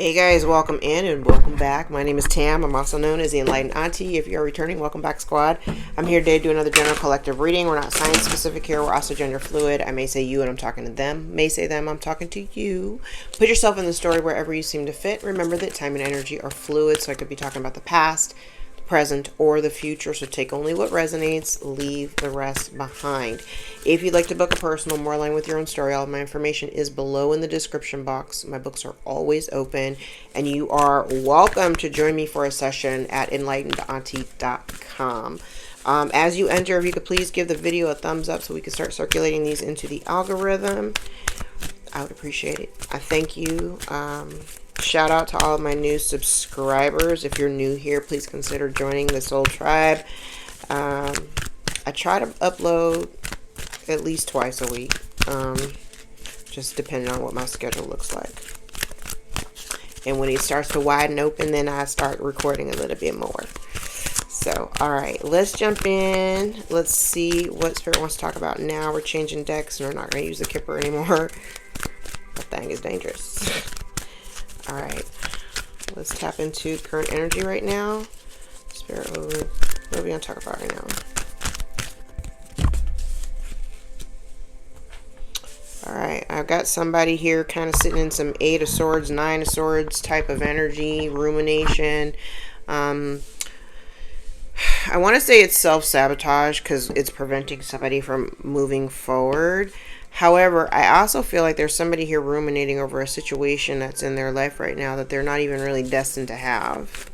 Hey guys, welcome in and welcome back. My name is Tam. I'm also known as the Enlightened Auntie. If you're returning, welcome back, squad. I'm here today to do another general collective reading. We're not science specific here. We're also gender fluid. I may say you and I'm talking to them. May say them, I'm talking to you. Put yourself in the story wherever you seem to fit. Remember that time and energy are fluid, so I could be talking about the past, present, or the future. So take only what resonates, leave the rest behind. If you'd like to book a personal more aligned with your own story, all of my information is below in the description box. My books are always open, and you are welcome to join me for a session at EnlightenedAuntie.com. As you enter, if you could please give the video a thumbs up so we can start circulating these into the algorithm, I would appreciate it. I thank you. Shout out to all of my new subscribers. If you're new here, please consider joining the Soul Tribe. I try to upload at least twice a week, just depending on what my schedule looks like. And when it starts to widen open, then I start recording a little bit more. So, all right, let's jump in. Let's see what Spirit wants to talk about now. We're changing decks, and we're not going to use the Kipper anymore. That thing is dangerous. All right, let's tap into current energy right now. Spirit, what are we going to talk about right now? All right, I've got somebody here kind of sitting in some 8 of Swords, 9 of Swords type of energy, rumination. I want to say it's self-sabotage because it's preventing somebody from moving forward. However, I also feel like there's somebody here ruminating over a situation that's in their life right now that they're not even really destined to have.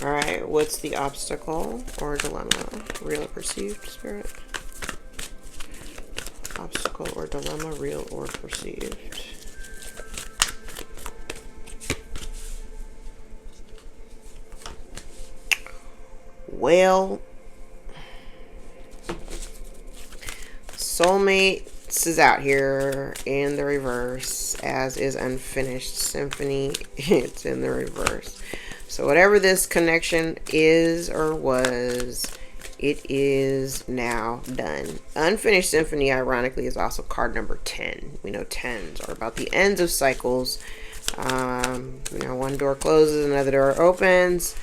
All right, what's the obstacle or dilemma? Real or perceived, Spirit? Obstacle or dilemma, real or perceived? Well, Soulmates is out here in the reverse, as is Unfinished Symphony. It's in the reverse. So whatever this connection is or was, it is now done. Unfinished Symphony, ironically, is also card number 10. We know 10s are about the ends of cycles. One door closes, another door opens.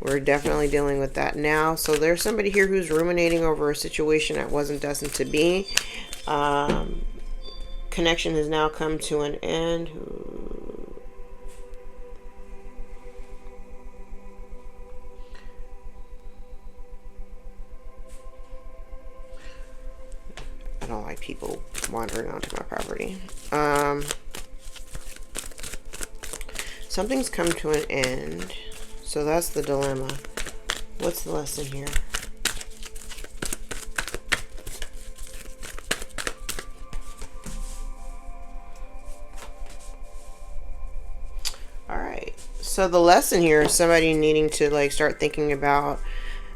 We're definitely dealing with that now. So there's somebody here who's ruminating over a situation that wasn't destined to be. Connection has now come to an end. I don't like people wandering onto my property. Something's come to an end. So that's the dilemma. What's the lesson here? All right. So the lesson here is somebody needing to start thinking about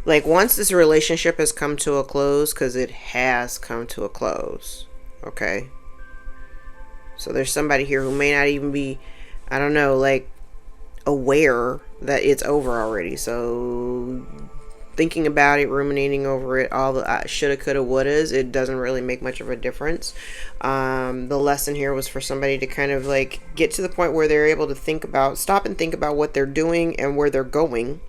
once this relationship has come to a close, because it has come to a close. Okay. So there's somebody here who may not even be, I don't know, aware that it's over already. So thinking about it, ruminating over it, all the shoulda, coulda, wouldas, it doesn't really make much of a difference. The lesson here was for somebody to kind of get to the point where they're able to stop and think about what they're doing and where they're going.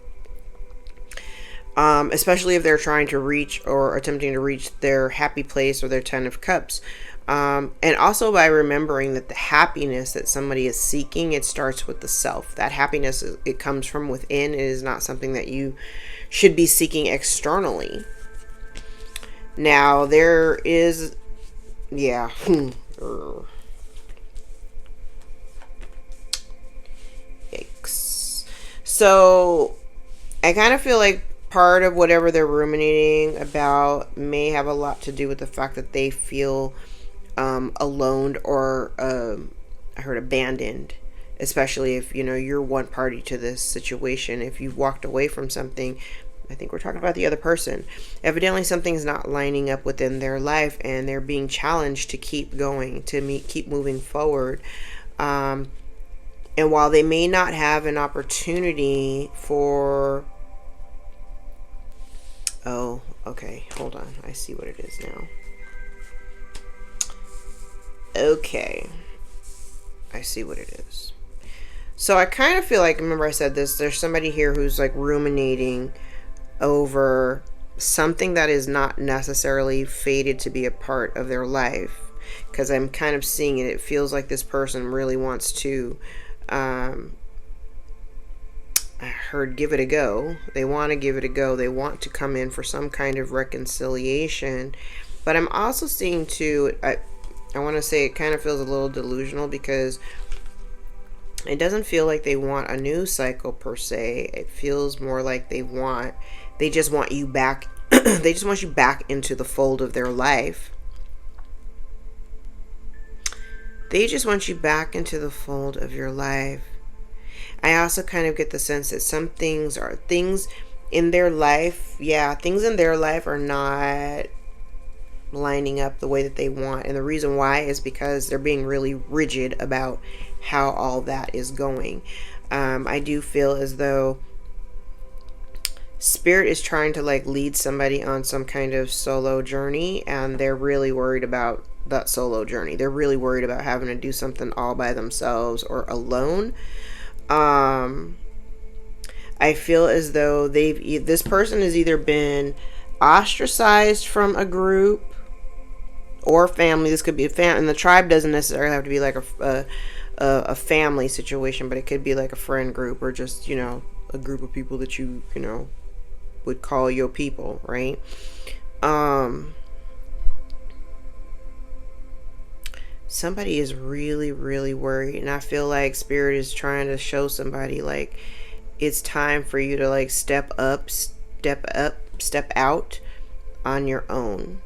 Especially if they're trying to reach or attempting to reach their happy place or their 10 of Cups. And also by remembering that the happiness that somebody is seeking, it starts with the self. That happiness, it comes from within. It is not something that you should be seeking externally. Now, there is, yeah. Yikes. So, I kind of feel like part of whatever they're ruminating about may have a lot to do with the fact that they feel alone or I heard abandoned, especially if you're one party to this situation. If you've walked away from something, I think we're talking about the other person. Evidently something's not lining up within their life and they're being challenged to keep going, to keep moving forward. And while they may not have an opportunity for, oh, okay, hold on, I see what it is now. Okay, I see what it is. So I kind of feel like, remember I said this, there's somebody here who's like ruminating over something that is not necessarily fated to be a part of their life. Because I'm kind of seeing it. It feels like this person really wants to, I heard give it a go. They want to give it a go. They want to come in for some kind of reconciliation. But I'm also seeing too, I want to say it kind of feels a little delusional, because it doesn't feel like they want a news cycle per se. It feels more like they just want you back. They just want you back into the fold of their life. They just want you back into the fold of your life. I also kind of get the sense that some things in their life, things in their life are not lining up the way that they want. And the reason why is because they're being really rigid about how all that is going. I do feel as though Spirit is trying to like lead somebody on some kind of solo journey, and they're really worried about that solo journey. They're really worried about having to do something all by themselves or alone. I feel as though this person has either been ostracized from a group or family. This could be a family, and the tribe doesn't necessarily have to be like a family situation, but it could be like a friend group, or just, a group of people that you would call your people, right? Somebody is really, really worried, and I feel like Spirit is trying to show somebody like it's time for you to like step out on your own.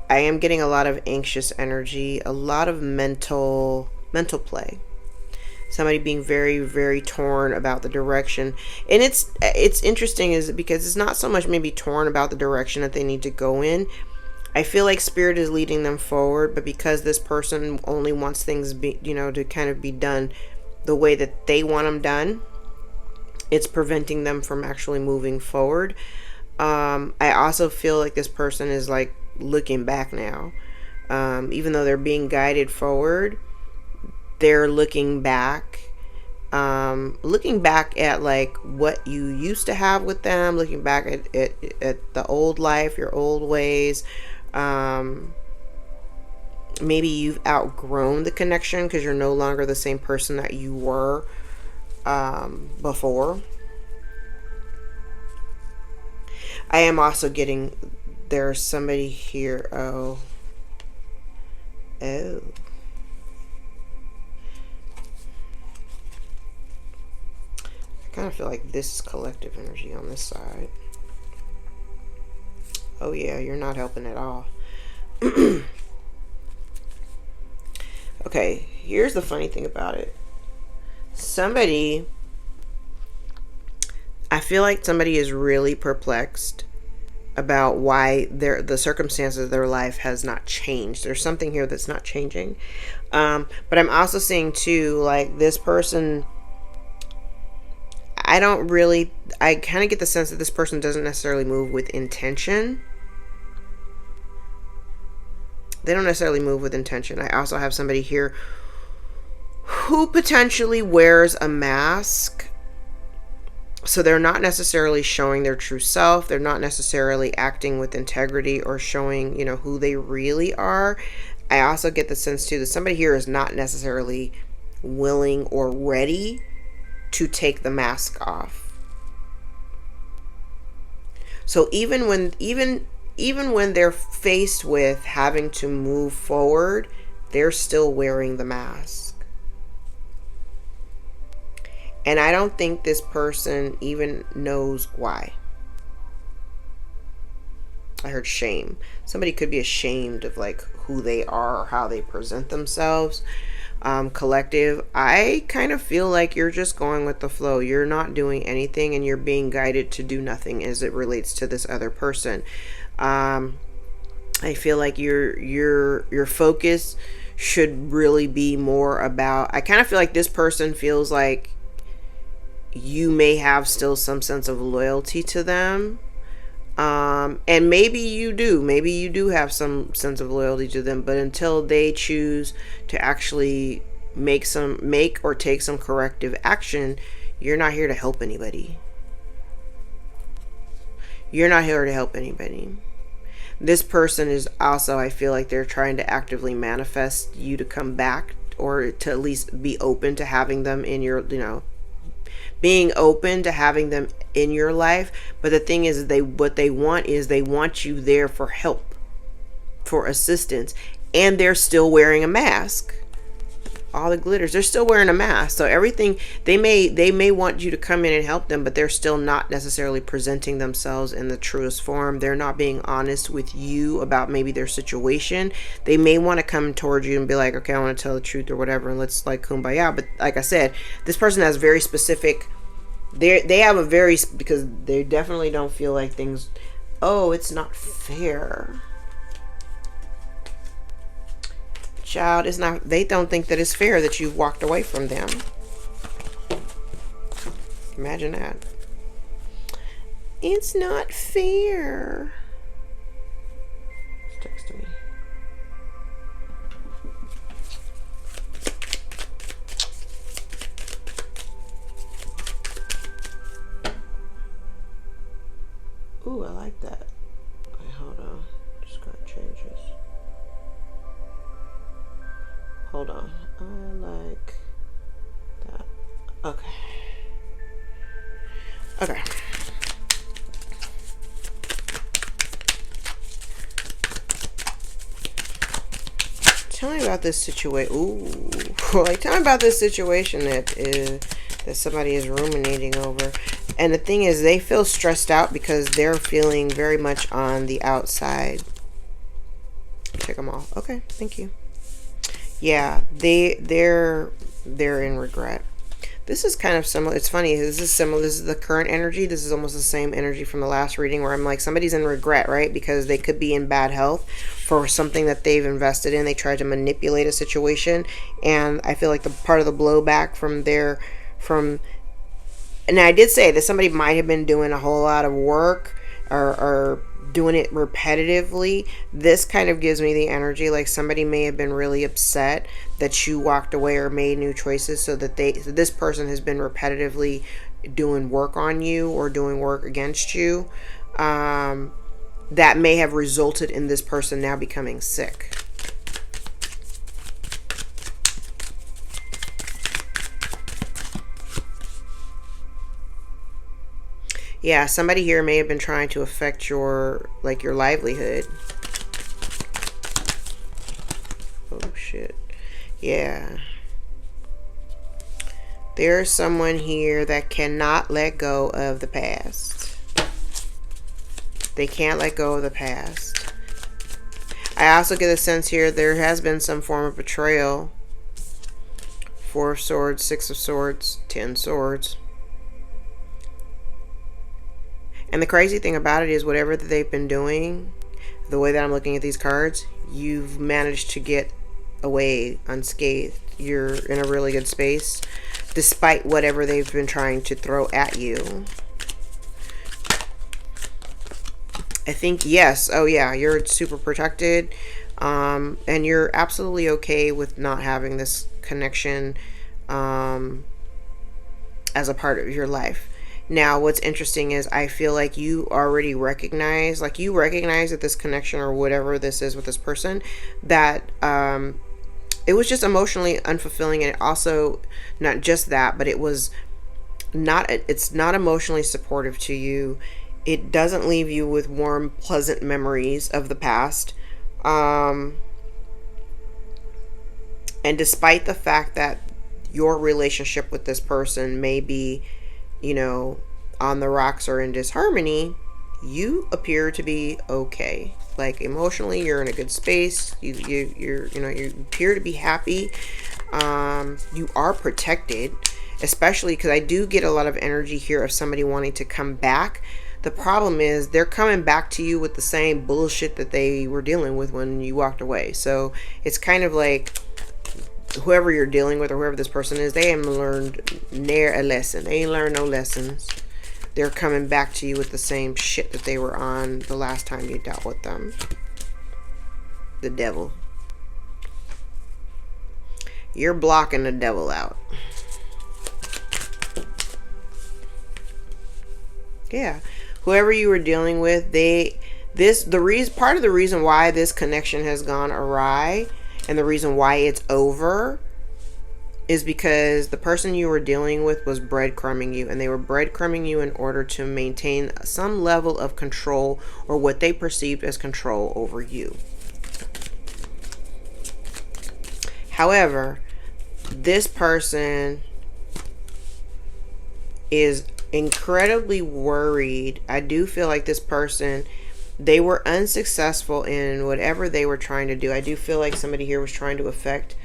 I am getting a lot of anxious energy, a lot of mental play. Somebody being very, very torn about the direction. And it's interesting is because it's not so much maybe torn about the direction that they need to go in. I feel like Spirit is leading them forward, but because this person only wants things to kind of be done the way that they want them done, it's preventing them from actually moving forward. I also feel like this person is like looking back now. Even though they're being guided forward, they're looking back at like what you used to have with them, looking back at the old life, your old ways. Maybe you've outgrown the connection because you're no longer the same person that you were before. I am also getting, there's somebody here. Oh. I kind of feel like this is collective energy on this side. Oh yeah, you're not helping at all. Okay, here's the funny thing about it. I feel like somebody is really perplexed about why the circumstances of their life has not changed. There's something here that's not changing. But I'm also seeing too, like this person, I kind of get the sense that this person doesn't necessarily move with intention. They don't necessarily move with intention. I also have somebody here who potentially wears a mask. So they're not necessarily showing their true self. They're not necessarily acting with integrity or showing, who they really are. I also get the sense too that somebody here is not necessarily willing or ready to take the mask off. So even when they're faced with having to move forward, they're still wearing the mask. And I don't think this person even knows why. I heard shame. Somebody could be ashamed of like who they are or how they present themselves. Collective, I kind of feel like you're just going with the flow. You're not doing anything and you're being guided to do nothing as it relates to this other person. I feel like your focus should really be more about, I kind of feel like this person feels like you may have still some sense of loyalty to them. And maybe you do have some sense of loyalty to them, but until they choose to actually make or take some corrective action, you're not here to help anybody. You're not here to help anybody. This person is also, I feel like they're trying to actively manifest you to come back, or to at least be open to having them in your, being open to having them in your life. But the thing is, what they want is they want you there for help, for assistance, and they're still wearing a mask. All the glitters, they're still wearing a mask. So everything, they may want you to come in and help them, but they're still not necessarily presenting themselves in the truest form. They're not being honest with you about maybe their situation. They may want to come towards you and be like, okay, I want to tell the truth or whatever, and let's like kumbaya. But like I said, this person has very specific, they have a very, because they definitely don't feel like things, oh, it's not fair. Child, it's not, they don't think that it's fair that you've walked away from them. Imagine that. It's not fair. It's texting me. Ooh, I like that. Wait, hold on. Just gonna change this. Hold on. I like that. Okay. Okay. Tell me about this situation. Ooh. Like, tell me about this situation that somebody is ruminating over. And the thing is, they feel stressed out because they're feeling very much on the outside. Take them off. Okay, thank you. Yeah, they're in regret. This is kind of similar. It's funny. This is similar. This is the current energy. This is almost the same energy from the last reading, where I'm like, somebody's in regret, right? Because they could be in bad health for something that they've invested in. They tried to manipulate a situation, and I feel like the part of the blowback and I did say that somebody might have been doing a whole lot of work, or doing it repetitively. This kind of gives me the energy like somebody may have been really upset that you walked away or made new choices, so this person has been repetitively doing work on you or doing work against you, that may have resulted in this person now becoming sick. Yeah, somebody here may have been trying to affect your livelihood. Oh, shit. Yeah. There's someone here that cannot let go of the past. They can't let go of the past. I also get a sense here there has been some form of betrayal. 4 of Swords, 6 of Swords, 10 Swords. And the crazy thing about it is, whatever that they've been doing, the way that I'm looking at these cards, you've managed to get away unscathed. You're in a really good space, despite whatever they've been trying to throw at you. I think, yes. Oh, yeah. You're super protected. And you're absolutely okay with not having this connection as a part of your life. Now, what's interesting is I feel like you already recognize, that this connection or whatever this is with this person, that it was just emotionally unfulfilling. And it also, not just that, but it's not emotionally supportive to you. It doesn't leave you with warm, pleasant memories of the past. And despite the fact that your relationship with this person may be, on the rocks or in disharmony, you appear to be okay. Like, emotionally, you're in a good space. You appear to be happy. You are protected, especially because I do get a lot of energy here of somebody wanting to come back. The problem is they're coming back to you with the same bullshit that they were dealing with when you walked away. So it's kind of like, whoever you're dealing with or whoever this person is, they haven't learned near a lesson. They ain't learned no lessons. they're coming back to you with the same shit that they were on the last time you dealt with them. The devil. You're blocking the devil out. Yeah. Whoever you were dealing with, part of the reason why this connection has gone awry and the reason why it's over is because the person you were dealing with was breadcrumbing you, and they were breadcrumbing you in order to maintain some level of control, or what they perceived as control over you. However, this person is incredibly worried. I do feel like this person, they were unsuccessful in whatever they were trying to do. I do feel like somebody here was trying to affect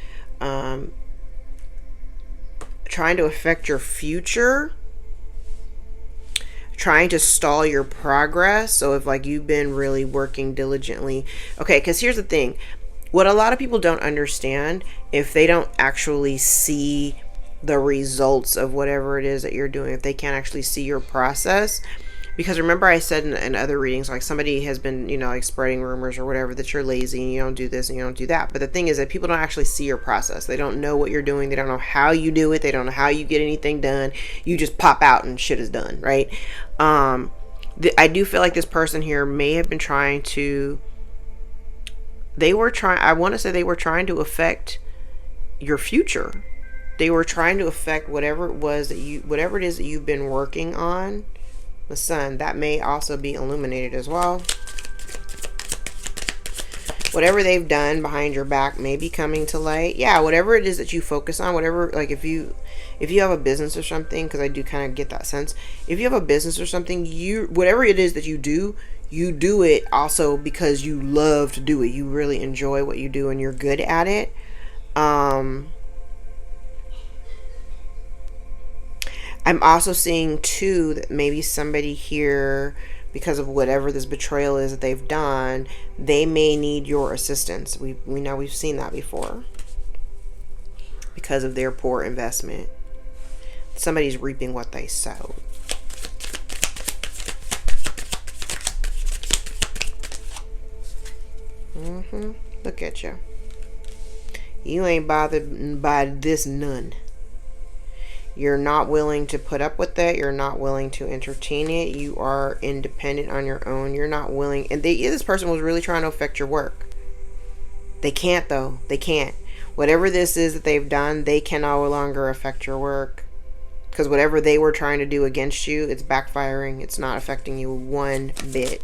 your future, trying to stall your progress. So if like you've been really working diligently, okay, because here's the thing, what a lot of people don't understand, if they don't actually see the results of whatever it is that you're doing, if they can't actually see your process, because remember I said in other readings, like somebody has been, you know, like spreading rumors or whatever, that you're lazy and you don't do this and you don't do that. But the thing is that people don't actually see your process. They don't know what you're doing. They don't know how you do it. They don't know how you get anything done. You just pop out and shit is done, right? I do feel like this person here may have been trying to, I want to say they were trying to affect your future. They were trying to affect whatever it is that you've been working on. The sun, that may also be illuminated as well. Whatever they've done behind your back may be coming to light. Yeah, whatever it is that you focus on, whatever, like if you have a business or something, because I do kind of get that sense. If you have a business or something, whatever it is that you do it also because you love to do it. You really enjoy what you do and you're good at it. I'm also seeing too that maybe somebody here, because of whatever this betrayal is that they've done, they may need your assistance. We know we've seen that before. Because of their poor investment. Somebody's reaping what they sowed. Look at you. You ain't bothered by this none. You're not willing to put up with that. You're not willing to entertain it. You are independent on your own. You're not willing. And this person was really trying to affect your work. They can't though. They can't. Whatever this is that they've done, they can no longer affect your work. Because whatever they were trying to do against you, it's backfiring. It's not affecting you one bit.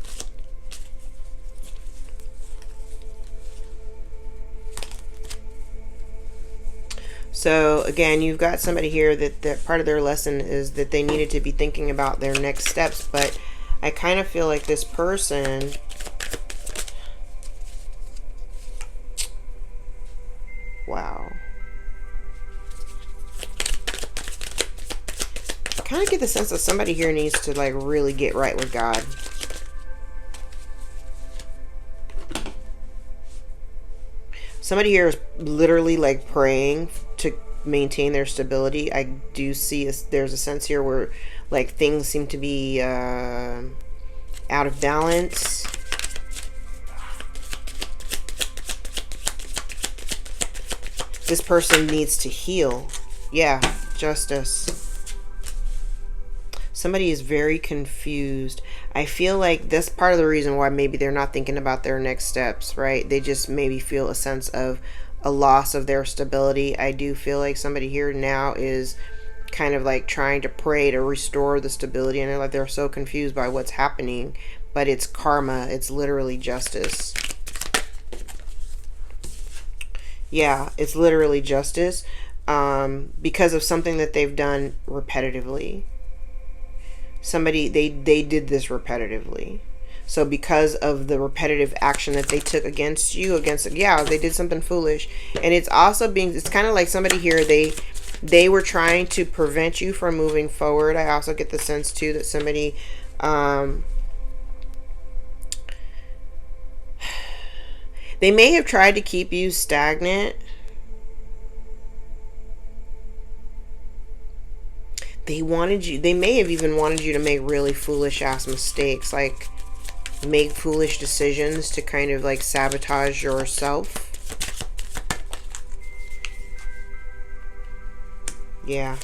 So again, you've got somebody here that part of their lesson is that they needed to be thinking about their next steps. But I kind of feel like this person, wow. I kind of get the sense that somebody here needs to like really get right with God. Somebody here is literally like praying to maintain their stability. I do see there's a sense here where like things seem to be out of balance. This person needs to heal. Yeah, justice. Somebody is very confused. I feel like that's part of the reason why maybe they're not thinking about their next steps, right? They just maybe feel a sense of a loss of their stability. I do feel like somebody here now is kind of like trying to pray to restore the stability, and they're so confused by what's happening, but it's karma. It's literally justice. Yeah, it's literally justice because of something that they've done repetitively. Somebody, they did this repetitively. So because of the repetitive action that they took against you, they did something foolish. And it's also it's kind of like somebody here, they were trying to prevent you from moving forward. I also get the sense too that somebody, they may have tried to keep you stagnant. they may have even wanted you to make really foolish ass mistakes, like make foolish decisions to kind of like sabotage yourself. Yeah.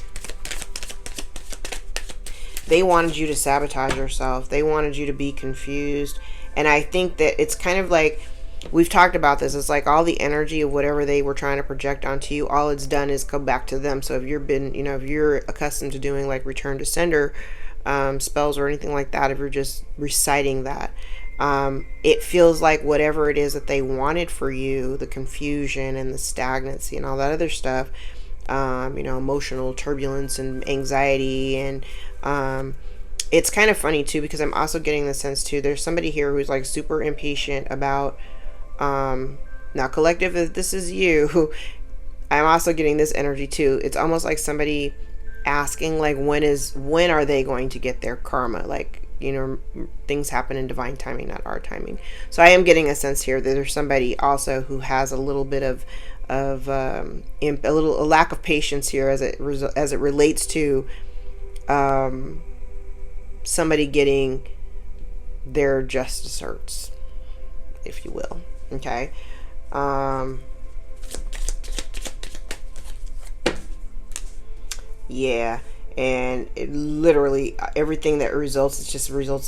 They wanted you to sabotage yourself. They wanted you to be confused. And I think that it's kind of like, we've talked about this. It's like all the energy of whatever they were trying to project onto you, all it's done is come back to them. So if if you're accustomed to doing like return to sender spells or anything like that, if you're just reciting that, it feels like whatever it is that they wanted for you, the confusion and the stagnancy and all that other stuff, emotional turbulence and anxiety, and it's kind of funny too, because I'm also getting the sense too, there's somebody here who's like super impatient about, now collective, if this is you, I'm also getting this energy too. It's almost like somebody asking like, when are they going to get their karma? Like, things happen in divine timing, not our timing. So I am getting a sense here that there's somebody also who has a little bit of a lack of patience here as it relates to somebody getting their just desserts, if you will. Okay. Yeah. And it literally, everything that results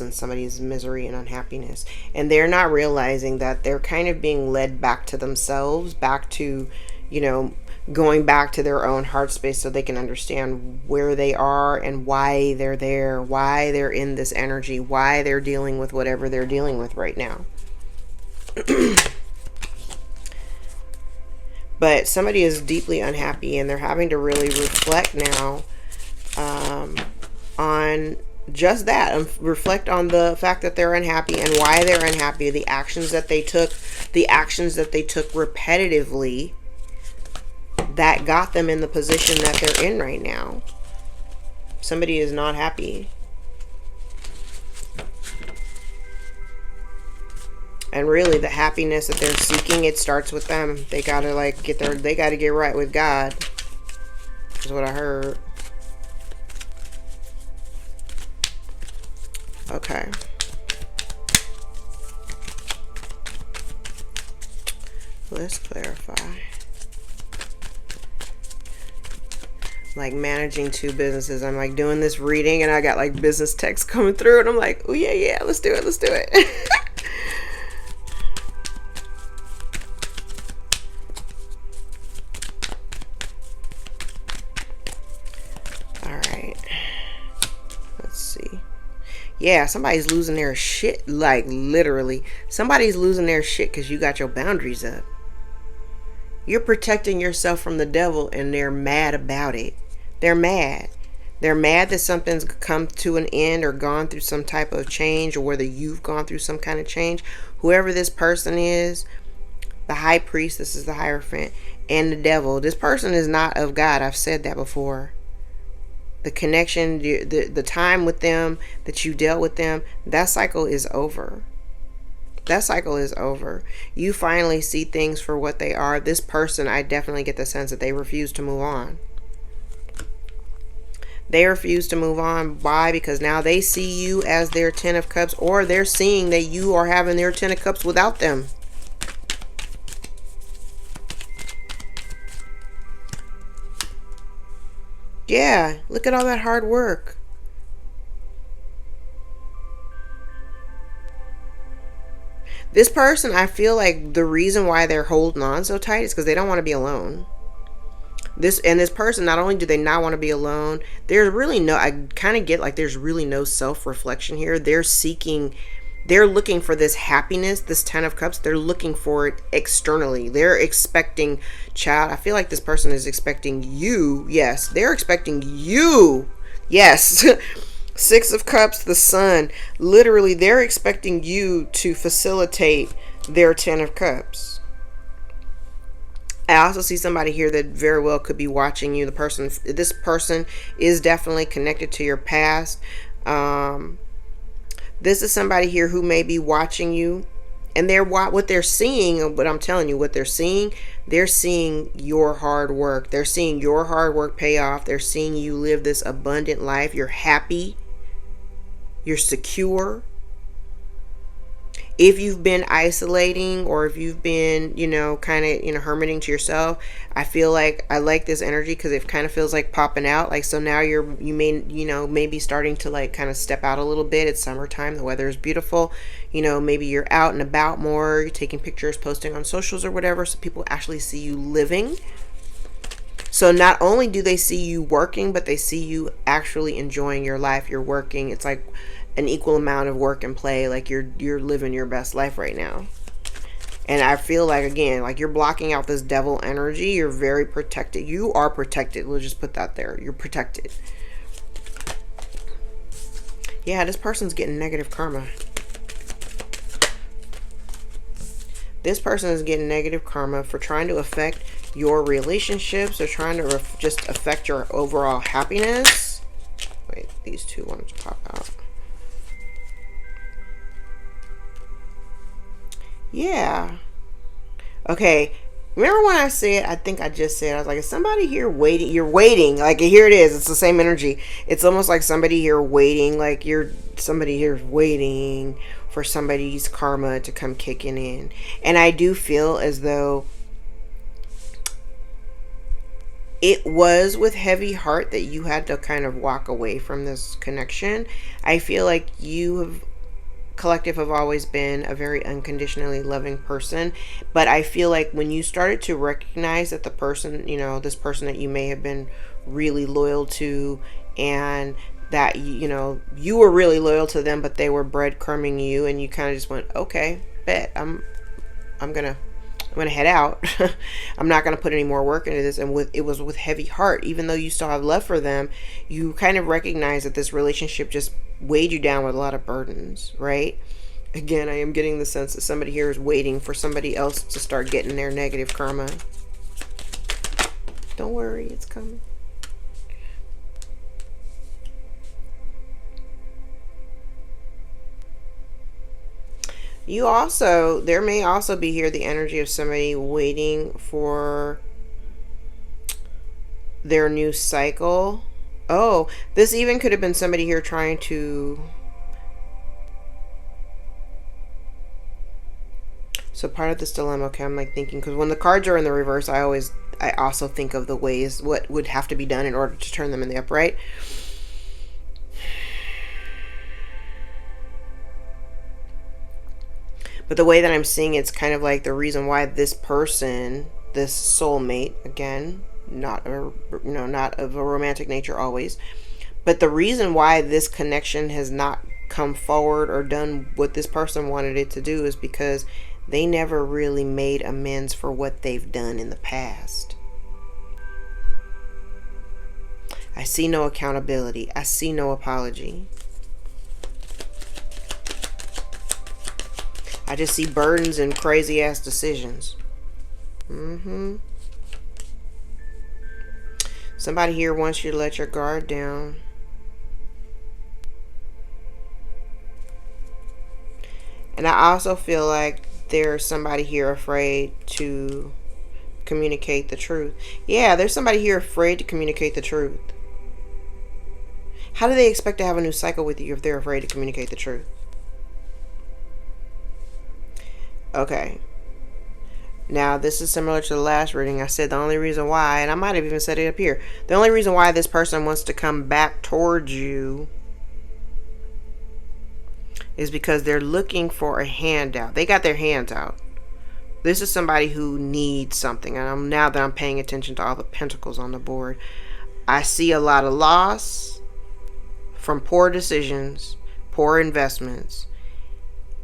in somebody's misery and unhappiness. And they're not realizing that they're kind of being led back to themselves, back to, going back to their own heart space so they can understand where they are and why they're there, why they're in this energy, why they're dealing with whatever they're dealing with right now. But somebody is deeply unhappy, and they're having to really reflect now on just that, and reflect on the fact that they're unhappy and why they're unhappy, the actions that they took repetitively that got them in the position that they're in right now. Somebody is not happy. And really the happiness that they're seeking, it starts with them. They gotta they gotta get right with God, is what I heard. Okay. Let's clarify. Like managing two businesses. I'm like doing this reading and I got like business text coming through and I'm like, oh yeah, let's do it. All right. Let's see. Yeah, somebody's losing their shit. Like literally, somebody's losing their shit because you got your boundaries up. You're protecting yourself from the devil and they're mad about it. They're mad. They're mad that something's come to an end or gone through some type of change, or whether you've gone through some kind of change. Whoever this person is, the high priest, this is the Hierophant, and the devil. This person is not of God. I've said that before. The connection, the time with them that you dealt with them, that cycle is over. That cycle is over. You finally see things for what they are. This person, I definitely get the sense that they refuse to move on. They refuse to move on. Why? Because now they see you as their 10 of cups, or they're seeing that you are having their 10 of cups without them. Yeah, look at all that hard work. This person, I feel like the reason why they're holding on so tight is because they don't want to be alone. This person, not only do they not want to be alone, there's really no, I kind of get like there's really no self-reflection here. They're looking for this happiness, this 10 of cups. They're looking for it externally. They're expecting, child, I feel like this person is expecting you. Yes, they're expecting you. Yes. 6 of cups, the sun. Literally, they're expecting you to facilitate their 10 of cups. I also see somebody here that very well could be watching you. This person is definitely connected to your past. This is somebody here who may be watching you, and what they're seeing, but I'm telling you, what they're seeing, They're seeing your hard work. They're seeing your hard work pay off. They're seeing you live this abundant life. You're happy. You're secure. If you've been isolating, or if you've been, kind of, hermiting to yourself, I feel like I like this energy because it kind of feels like popping out. Like, so now you may, maybe starting to like kind of step out a little bit. It's summertime. The weather is beautiful. Maybe you're out and about more. You're taking pictures, posting on socials or whatever, so people actually see you living. So not only do they see you working, but they see you actually enjoying your life. You're working. It's like an equal amount of work and play. Like you're living your best life right now. And I feel like, again, like you're blocking out this devil energy. You're very protected. You are protected. We'll just put that there. You're protected. Yeah, this person's getting negative karma. This person is getting negative karma for trying to affect your relationships, or trying to just affect your overall happiness. Wait, these two wanted to pop out. Yeah. Okay. Remember when I said, I think I just said, I was like, is somebody here waiting? You're waiting. Like, here it is. It's the same energy. It's almost like somebody here waiting. Like, somebody here is waiting for somebody's karma to come kicking in. And I do feel as though it was with heavy heart that you had to kind of walk away from this connection. I feel like collective have always been a very unconditionally loving person, but I feel like when you started to recognize that the person, this person that you may have been really loyal to, and that you were really loyal to them, but they were breadcrumbing you, and you kind of just went, okay, bet I'm gonna head out. I'm not gonna put any more work into this. And it was with heavy heart, even though you still have love for them. You kind of recognize that this relationship just weighed you down with a lot of burdens, right? Again, I am getting the sense that somebody here is waiting for somebody else to start getting their negative karma. Don't worry, it's coming. There may also be here the energy of somebody waiting for their new cycle. Oh, this even could have been somebody here trying to... So part of this dilemma, okay, I'm like thinking, because when the cards are in the reverse, I also think of the ways, what would have to be done in order to turn them in the upright. But the way that I'm seeing it's kind of like the reason why this person, this soulmate, again, not of a romantic nature always, but the reason why this connection has not come forward or done what this person wanted it to do is because they never really made amends for what they've done in the past. I see no accountability. I see no apology. I just see burdens and crazy ass decisions. Somebody here wants you to let your guard down. And I also feel like there's somebody here afraid to communicate the truth. Yeah, there's somebody here afraid to communicate the truth. How do they expect to have a new cycle with you if they're afraid to communicate the truth? Okay. Now, this is similar to the last reading. I said the only reason why, and I might have even said it up here, the only reason why this person wants to come back towards you is because they're looking for a handout. They got their hands out. This is somebody who needs something. And now that I'm paying attention to all the pentacles on the board, I see a lot of loss from poor decisions, poor investments.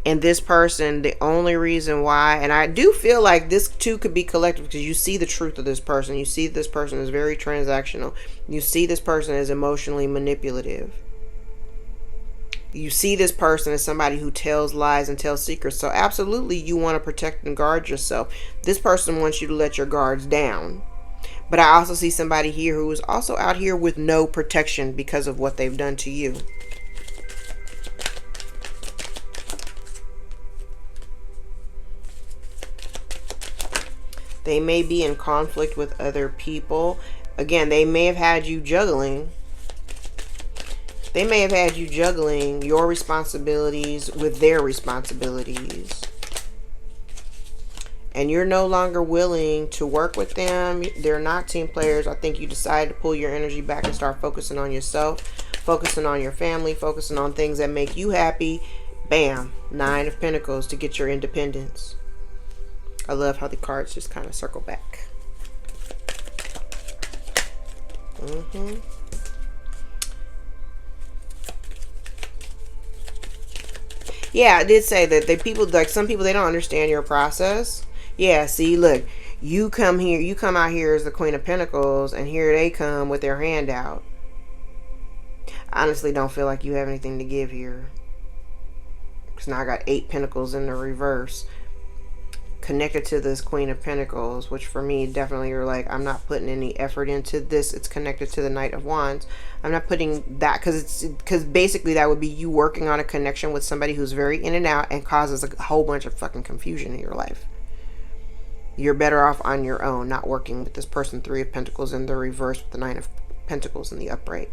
And this person, the only reason why, and I do feel like this too could be collective, because you see the truth of this person. You see this person is very transactional. You see this person is emotionally manipulative. You see this person as somebody who tells lies and tells secrets. So absolutely you want to protect and guard yourself. This person wants you to let your guards down. But I also see somebody here who is also out here with no protection because of what they've done to you. They may be in conflict with other people. Again, they may have had you juggling. They may have had you juggling your responsibilities with their responsibilities. And you're no longer willing to work with them. They're not team players. I think you decide to pull your energy back and start focusing on yourself, focusing on your family, focusing on things that make you happy. Bam, 9 of Pentacles to get your independence. I love how the cards just kind of circle back. Yeah, I did say that people, like some people, they don't understand your process. Yeah, see, look, you come out here as the Queen of Pentacles, and here they come with their hand out. I honestly don't feel like you have anything to give here. Because now I got 8 Pentacles in the reverse. Connected to this Queen of Pentacles, which for me, definitely you're like, I'm not putting any effort into this. It's connected to the Knight of Wands. I'm not putting that, because basically that would be you working on a connection with somebody who's very in and out and causes a whole bunch of fucking confusion in your life. You're better off on your own, not working with this person. 3 of Pentacles in the reverse with the 9 of Pentacles in the upright.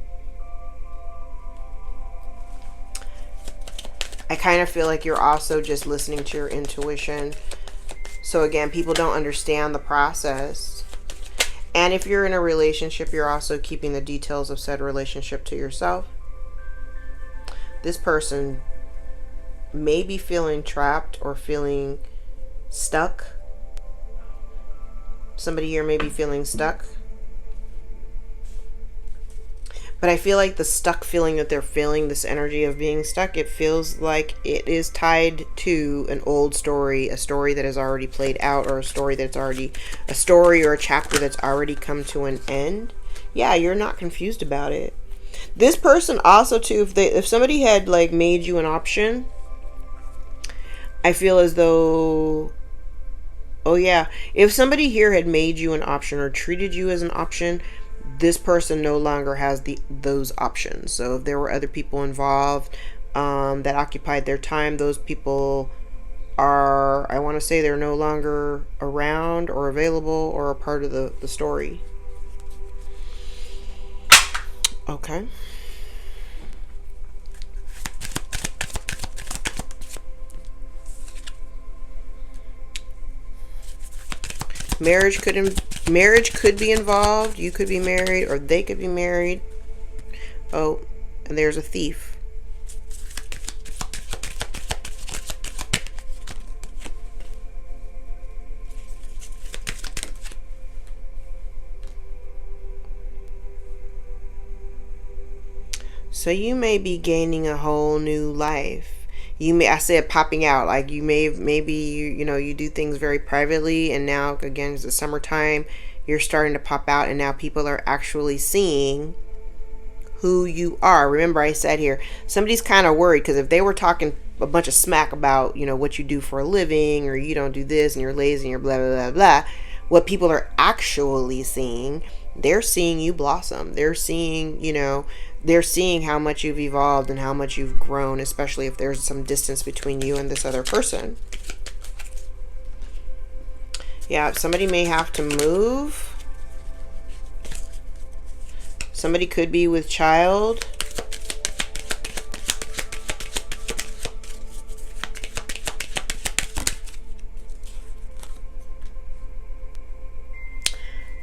I kind of feel like you're also just listening to your intuition. So again, people don't understand the process. And if you're in a relationship, you're also keeping the details of said relationship to yourself. This person may be feeling trapped or feeling stuck. Somebody here may be feeling stuck. But I feel like the stuck feeling that they're feeling, this energy of being stuck, it feels like it is tied to an old story, a story that has already played out, or a story or a chapter that's already come to an end. Yeah, you're not confused about it. This person also too, if somebody had like made you an option, I feel as though, oh yeah, if somebody here had made you an option or treated you as an option, this person no longer has those options. So if there were other people involved that occupied their time, those people are, I want to say, they're no longer around or available or a part of the story. Okay. Marriage could be involved. You could be married, or they could be married. Oh, and there's a thief. So you may be gaining a whole new life. I said popping out, like maybe you do things very privately, and now again it's the summertime, you're starting to pop out, and now people are actually seeing who you are. Remember I said here, somebody's kind of worried, because if they were talking a bunch of smack about what you do for a living, or you don't do this and you're lazy and you're blah blah blah blah, what people are actually seeing, they're seeing you blossom. They're seeing how much you've evolved and how much you've grown, especially if there's some distance between you and this other person. Yeah, somebody may have to move. Somebody could be with child.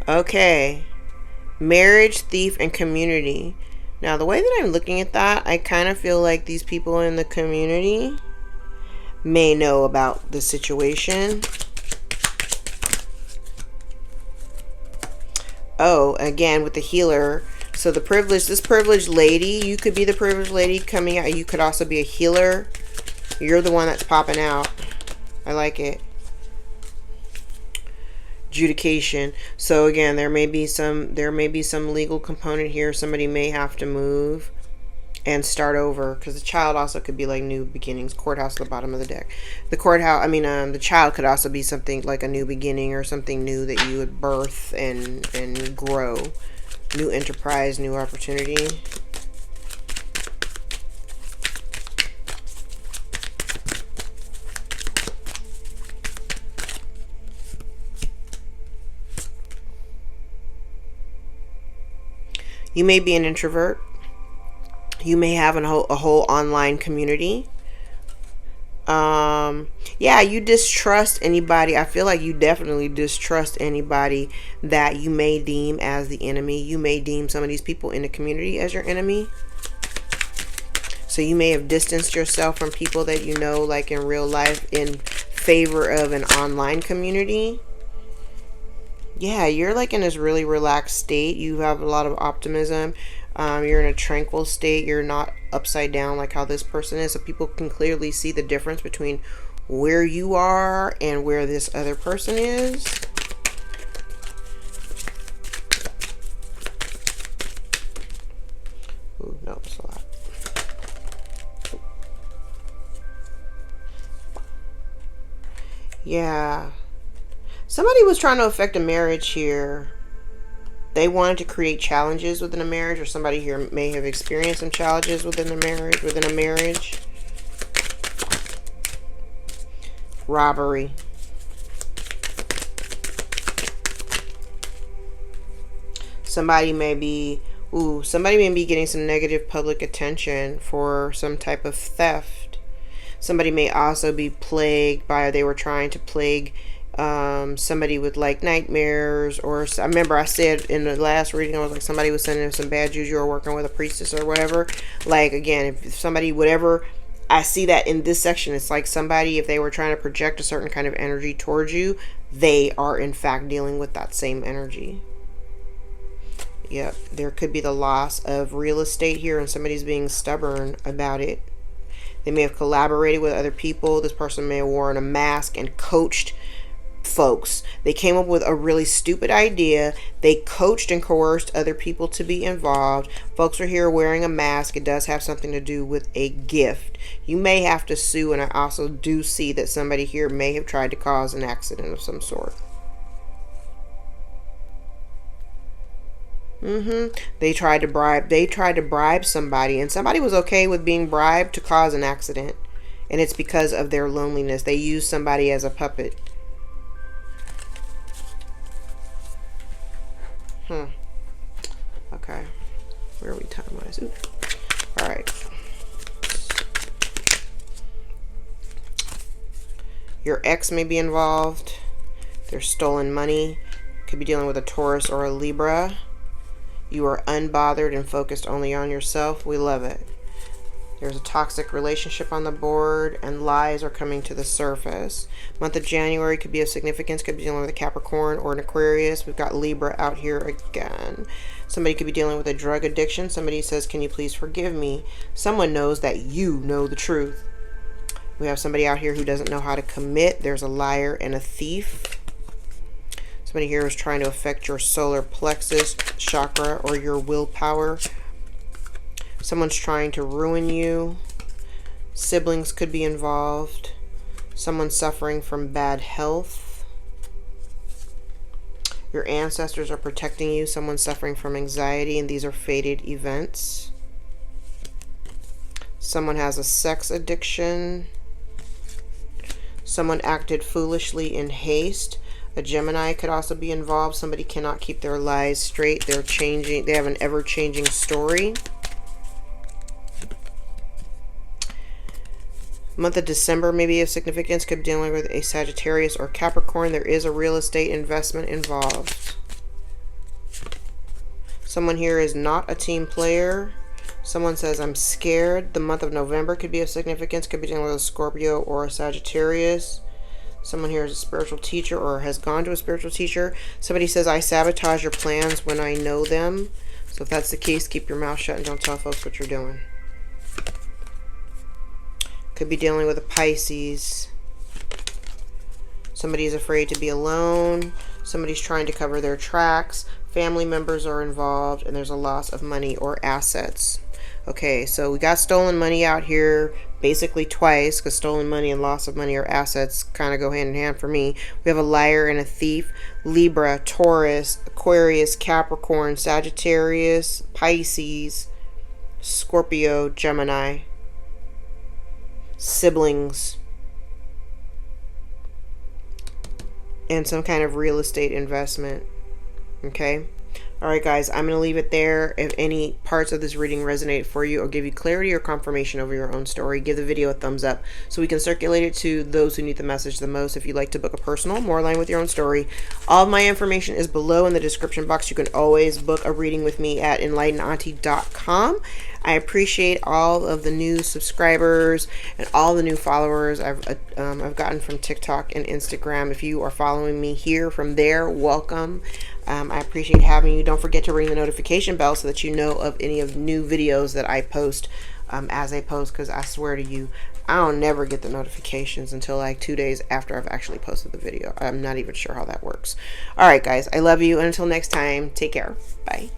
Okay. Marriage, thief, and community. Now, the way that I'm looking at that, I kind of feel like these people in the community may know about the situation. Oh, again, with the healer. So this privileged lady, you could be the privileged lady coming out. You could also be a healer. You're the one that's popping out. I like it. Adjudication. So again, there may be some legal component here. Somebody may have to move and start over, because the child also could be like new beginnings. Courthouse at the bottom of the deck. The child could also be something like a new beginning, or something new that you would birth and grow. New enterprise, new opportunity. You may be an introvert. You may have a whole online community. Yeah, you distrust anybody. I feel like you definitely distrust anybody that you may deem as the enemy. You may deem some of these people in the community as your enemy. So you may have distanced yourself from people that you know, like in real life, in favor of an online community. Yeah, you're like in this really relaxed state. You have a lot of optimism. You're in a tranquil state. You're not upside down like how this person is. So people can clearly see the difference between where you are and where this other person is. Ooh, no, it's a lot. Yeah. Somebody was trying to affect a marriage here. They wanted to create challenges within a marriage, or somebody here may have experienced some challenges within a marriage. Robbery. Somebody may be getting some negative public attention for some type of theft. Somebody may also be plagued by, they were trying to plague somebody with like nightmares, or I remember I said in the last reading, I was like, somebody was sending them some bad juju or working with a priestess or whatever. Like, again, if somebody, whatever, I see that in this section, it's like somebody, if they were trying to project a certain kind of energy towards you, they are in fact dealing with that same energy. Yep, there could be the loss of real estate here, and somebody's being stubborn about it. They may have collaborated with other people. This person may have worn a mask and coached folks. They came up with a really stupid idea. They coached and coerced other people to be involved. Folks are here wearing a mask. It does have something to do with a gift. You may have to sue, and I also do see that somebody here may have tried to cause an accident of some sort. They tried to bribe somebody, and somebody was okay with being bribed to cause an accident. And it's because of their loneliness. They used somebody as a puppet. Okay. Where are we time-wise? All right. Your ex may be involved. There's stolen money. Could be dealing with a Taurus or a Libra. You are unbothered and focused only on yourself. We love it. There's a toxic relationship on the board, and lies are coming to the surface. Month of January could be of significance. Could be dealing with a Capricorn or an Aquarius. We've got Libra out here again. Somebody could be dealing with a drug addiction. Somebody says, can you please forgive me? Someone knows that you know the truth. We have somebody out here who doesn't know how to commit. There's a liar and a thief. Somebody here is trying to affect your solar plexus chakra or your willpower. Someone's trying to ruin you. Siblings could be involved. Someone's suffering from bad health. Your ancestors are protecting you. Someone's suffering from anxiety, and these are fated events. Someone has a sex addiction. Someone acted foolishly in haste. A Gemini could also be involved. Somebody cannot keep their lies straight. They're changing. They have an ever-changing story. Month of December may be of significance. Could be dealing with a Sagittarius or Capricorn. There is a real estate investment involved. Someone here is not a team player. Someone says, I'm scared. The month of November could be of significance. Could be dealing with a Scorpio or a Sagittarius. Someone here is a spiritual teacher or has gone to a spiritual teacher. Somebody says, I sabotage your plans when I know them. So if that's the case, keep your mouth shut and don't tell folks what you're doing. Could be dealing with a Pisces. Somebody is afraid to be alone. Somebody's trying to cover their tracks. Family members are involved, and there's a loss of money or assets. Okay, so we got stolen money out here basically twice, because stolen money and loss of money or assets kind of go hand in hand for me. We have a liar and a thief. Libra, Taurus, Aquarius, Capricorn, Sagittarius, Pisces, Scorpio, Gemini. Siblings. And some kind of real estate investment. Okay. All right, guys, I'm going to leave it there. If any parts of this reading resonate for you or give you clarity or confirmation over your own story, give the video a thumbs up so we can circulate it to those who need the message the most. If you'd like to book a personal, more aligned with your own story, all of my information is below in the description box. You can always book a reading with me at EnlightenedAuntie.com. I appreciate all of the new subscribers and all the new followers I've gotten from TikTok and Instagram. If you are following me here from there, welcome. I appreciate having you. Don't forget to ring the notification bell so that you know of any of the new videos that I post as I post, because I swear to you, I don't never get the notifications until like 2 days after I've actually posted the video. I'm not even sure how that works. All right, guys, I love you. And until next time, take care. Bye.